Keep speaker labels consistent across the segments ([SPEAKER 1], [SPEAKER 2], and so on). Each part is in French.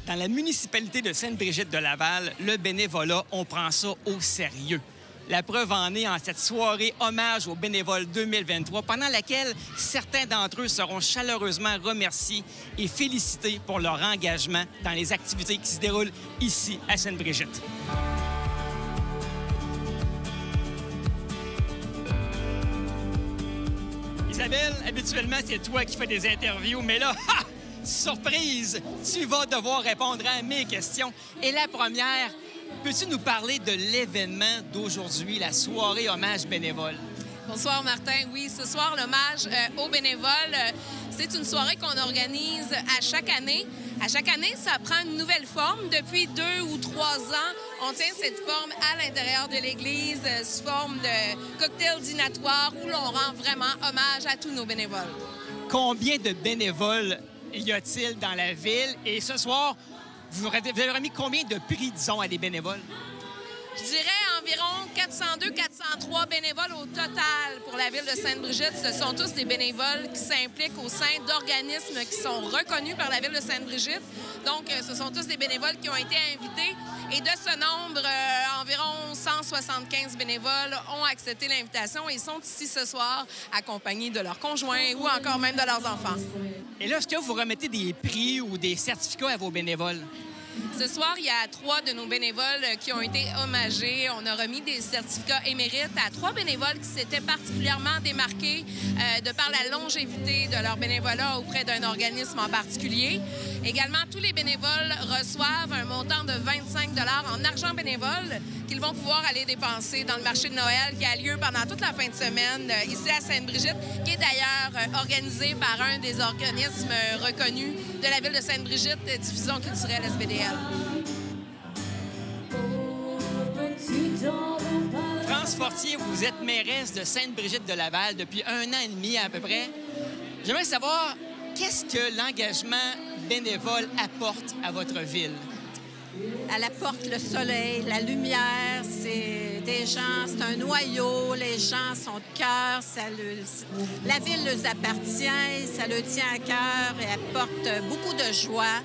[SPEAKER 1] Dans la municipalité de Sainte-Brigitte-de-Laval, le bénévolat, on prend ça au sérieux. La preuve en est en cette soirée hommage aux bénévoles 2023, pendant laquelle certains d'entre eux seront chaleureusement remerciés et félicités pour leur engagement dans les activités qui se déroulent ici à Sainte-Brigitte. Isabelle, habituellement, c'est toi qui fais des interviews, mais là, surprise, tu vas devoir répondre à mes questions. Et la première, peux-tu nous parler de l'événement d'aujourd'hui, la soirée hommage bénévole?
[SPEAKER 2] Bonsoir, Martin. Oui, ce soir, l'hommage aux bénévoles, c'est une soirée qu'on organise à chaque année. À chaque année, ça prend une nouvelle forme. Depuis 2 ou 3 ans, on tient cette forme à l'intérieur de l'Église, sous forme de cocktail dînatoire où l'on rend vraiment hommage à tous nos bénévoles.
[SPEAKER 1] Combien de bénévoles y a-t-il dans la ville? Et ce soir, vous avez remis combien de prix, disons, à des bénévoles?
[SPEAKER 2] Je dirais environ 402-403 bénévoles au total pour la ville de Sainte-Brigitte. Ce sont tous des bénévoles qui s'impliquent au sein d'organismes qui sont reconnus par la ville de Sainte-Brigitte. Donc, ce sont tous des bénévoles qui ont été invités. Et de ce nombre, environ 175 bénévoles ont accepté l'invitation et sont ici ce soir accompagnés de leurs conjoints ou encore même de leurs enfants.
[SPEAKER 1] Et là, est-ce que vous remettez des prix ou des certificats à vos bénévoles?
[SPEAKER 2] Ce soir, il y a 3 de nos bénévoles qui ont été hommagés. On a remis des certificats émérites à 3 bénévoles qui s'étaient particulièrement démarqués de par la longévité de leur bénévolat auprès d'un organisme en particulier. Également, tous les bénévoles reçoivent un montant de 25 $ en argent bénévole qu'ils vont pouvoir aller dépenser dans le marché de Noël qui a lieu pendant toute la fin de semaine ici à Sainte-Brigitte, qui est d'ailleurs organisé par un des organismes reconnus de la ville de Sainte-Brigitte, Diffusion culturelle SBDL.
[SPEAKER 1] France Fortier, vous êtes mairesse de Sainte-Brigitte-de-Laval depuis 1 an et demi à peu près. J'aimerais savoir, qu'est-ce que l'engagement bénévole apporte à votre ville?
[SPEAKER 3] Elle apporte le soleil, la lumière, c'est des gens, c'est un noyau, les gens sont de cœur, la ville leur appartient, ça leur tient à cœur et apporte beaucoup de joie.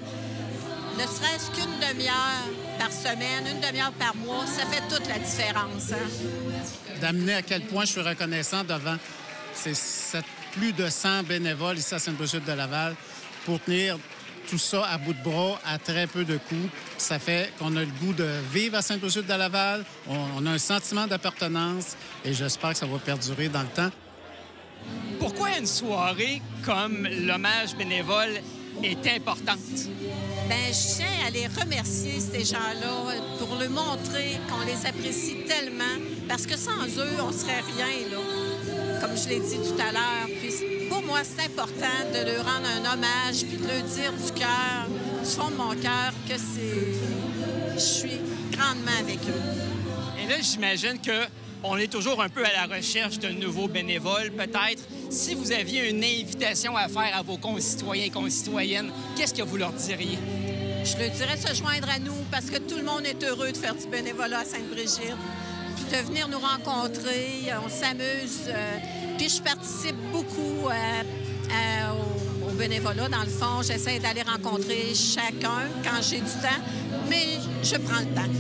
[SPEAKER 3] Ne serait-ce qu'une demi-heure par semaine, une demi-heure par mois, ça fait toute la différence.
[SPEAKER 4] D'amener à quel point je suis reconnaissant devant plus de 100 bénévoles ici à Sainte-Brigitte-de-Laval pour tenir tout ça à bout de bras, à très peu de coûts. Ça fait qu'on a le goût de vivre à Sainte-Brigitte-de-Laval. On a un sentiment d'appartenance et j'espère que ça va perdurer dans le temps.
[SPEAKER 1] Pourquoi une soirée comme l'hommage bénévole est importante?
[SPEAKER 3] Bien, je tiens à les remercier, ces gens-là, pour leur montrer qu'on les apprécie tellement, parce que sans eux, on ne serait rien, là, comme je l'ai dit tout à l'heure. Puis pour moi, c'est important de leur rendre un hommage, puis de leur dire du cœur, du fond de mon cœur, que je suis grandement avec eux.
[SPEAKER 1] Et là, j'imagine qu'on est toujours un peu à la recherche de nouveaux bénévoles, peut-être. Si vous aviez une invitation à faire à vos concitoyens et concitoyennes, qu'est-ce que vous leur diriez?
[SPEAKER 3] Je leur dirais de se joindre à nous parce que tout le monde est heureux de faire du bénévolat à Sainte-Brigitte, puis de venir nous rencontrer, on s'amuse. Puis je participe beaucoup au bénévolat. Dans le fond, j'essaie d'aller rencontrer chacun quand j'ai du temps, mais je prends le temps.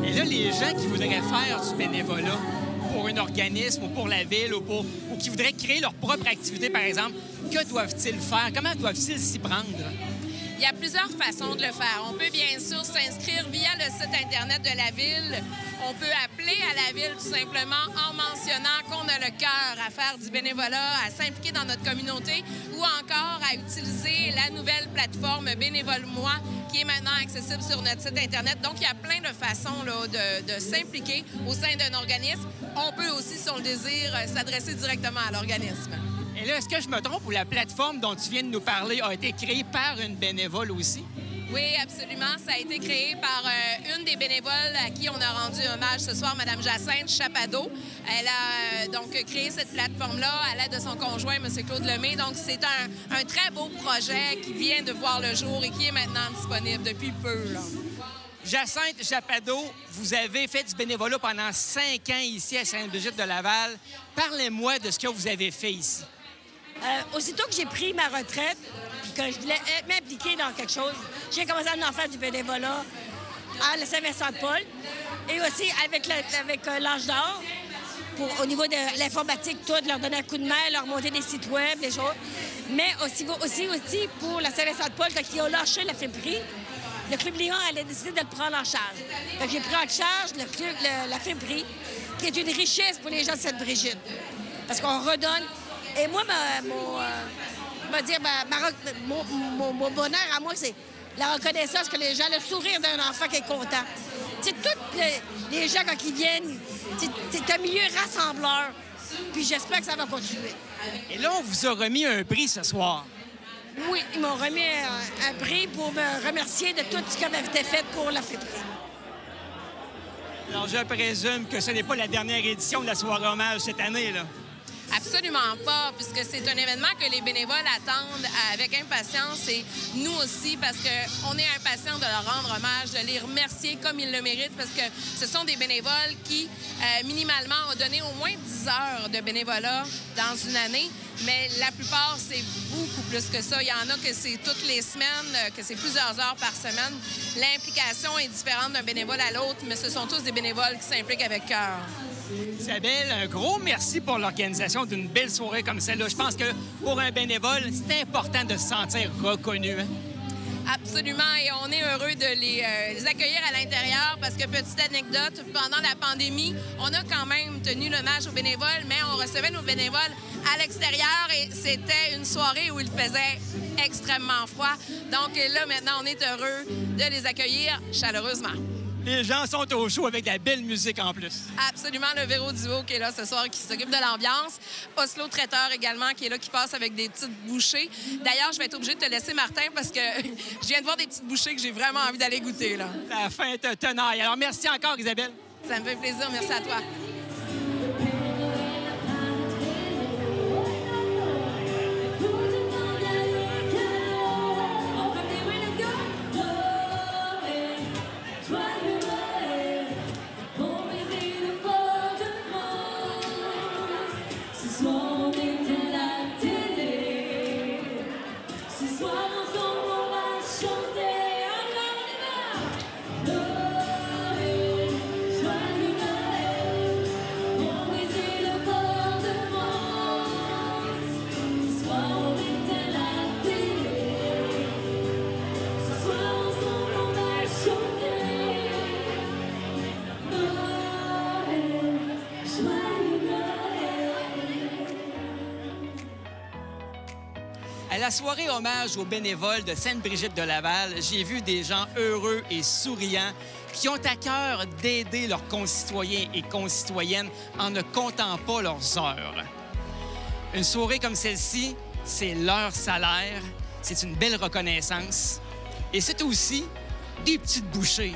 [SPEAKER 1] Et là, les gens qui voudraient faire du bénévolat pour un organisme ou pour la ville ou qui voudraient créer leur propre activité, par exemple, que doivent-ils faire? Comment doivent-ils s'y prendre?
[SPEAKER 2] Il y a plusieurs façons de le faire. On peut bien sûr s'inscrire via le site Internet de la Ville. On peut appeler à la Ville tout simplement en mentionnant qu'on a le cœur à faire du bénévolat, à s'impliquer dans notre communauté ou encore à utiliser la nouvelle plateforme Bénévole Moi qui est maintenant accessible sur notre site Internet. Donc, il y a plein de façons là, de s'impliquer au sein d'un organisme. On peut aussi, si on le désire, s'adresser directement à l'organisme.
[SPEAKER 1] Et là, est-ce que je me trompe ou la plateforme dont tu viens de nous parler a été créée par une bénévole aussi?
[SPEAKER 2] Oui, absolument. Ça a été créé par une des bénévoles à qui on a rendu hommage ce soir, Mme Jacinthe Chapado. Elle a donc créé cette plateforme-là à l'aide de son conjoint, M. Claude Lemay. Donc, c'est un très beau projet qui vient de voir le jour et qui est maintenant disponible depuis peu, là.
[SPEAKER 1] Jacinthe Chapado, vous avez fait du bénévolat pendant 5 ans ici à Sainte-Brigitte-de-Laval. Parlez-moi de ce que vous avez fait ici.
[SPEAKER 5] Aussitôt que j'ai pris ma retraite, puis que je voulais m'impliquer dans quelque chose, j'ai commencé à en faire du bénévolat à la Saint-Vincent-de-Paul et aussi avec l'Âge d'Or, au niveau de l'informatique, tout, leur donner un coup de main, leur monter des sites web, des choses. Mais aussi pour la Saint-Vincent-de-Paul, quand ils ont lâché la friperie, le Club Lyon allait décider de le prendre en charge. Fait que j'ai pris en charge la friperie, qui est une richesse pour les gens de Sainte-Brigitte. Parce qu'on redonne. Et moi, mon bonheur à moi, c'est la reconnaissance que les gens, le sourire d'un enfant qui est content. C'est tous les gens, quand ils viennent, c'est un milieu rassembleur. Puis j'espère que ça va continuer.
[SPEAKER 1] Et là, on vous a remis un prix ce soir.
[SPEAKER 5] Oui, ils m'ont remis un prix pour me remercier de tout ce qui avait été fait pour la friperie.
[SPEAKER 1] Alors, je présume que ce n'est pas la dernière édition de la soirée hommage cette année, là.
[SPEAKER 2] Absolument pas, puisque c'est un événement que les bénévoles attendent avec impatience et nous aussi, parce qu'on est impatients de leur rendre hommage, de les remercier comme ils le méritent, parce que ce sont des bénévoles qui, minimalement, ont donné au moins 10 heures de bénévolat dans une année, mais la plupart, c'est beaucoup plus que ça. Il y en a que c'est toutes les semaines, que c'est plusieurs heures par semaine. L'implication est différente d'un bénévole à l'autre, mais ce sont tous des bénévoles qui s'impliquent avec cœur.
[SPEAKER 1] Isabelle, un gros merci pour l'organisation d'une belle soirée comme celle-là. Je pense que pour un bénévole, c'est important de se sentir reconnu. Hein?
[SPEAKER 2] Absolument, et on est heureux de les accueillir à l'intérieur parce que, petite anecdote, pendant la pandémie, on a quand même tenu l'hommage aux bénévoles, mais on recevait nos bénévoles à l'extérieur et c'était une soirée où il faisait extrêmement froid. Donc là, maintenant, on est heureux de les accueillir chaleureusement.
[SPEAKER 1] Les gens sont au chaud avec de la belle musique en plus.
[SPEAKER 2] Absolument, le Véro Duo qui est là ce soir, qui s'occupe de l'ambiance. Oslo Traiteur également, qui est là, qui passe avec des petites bouchées. D'ailleurs, je vais être obligée de te laisser, Martin, parce que je viens de voir des petites bouchées que j'ai vraiment envie d'aller goûter, là.
[SPEAKER 1] La fin te tenaille. Alors, merci encore, Isabelle.
[SPEAKER 2] Ça me fait plaisir. Merci à toi.
[SPEAKER 1] À la soirée hommage aux bénévoles de Sainte-Brigitte de Laval, j'ai vu des gens heureux et souriants qui ont à cœur d'aider leurs concitoyens et concitoyennes en ne comptant pas leurs heures. Une soirée comme celle-ci, c'est leur salaire, c'est une belle reconnaissance et c'est aussi des petites bouchées.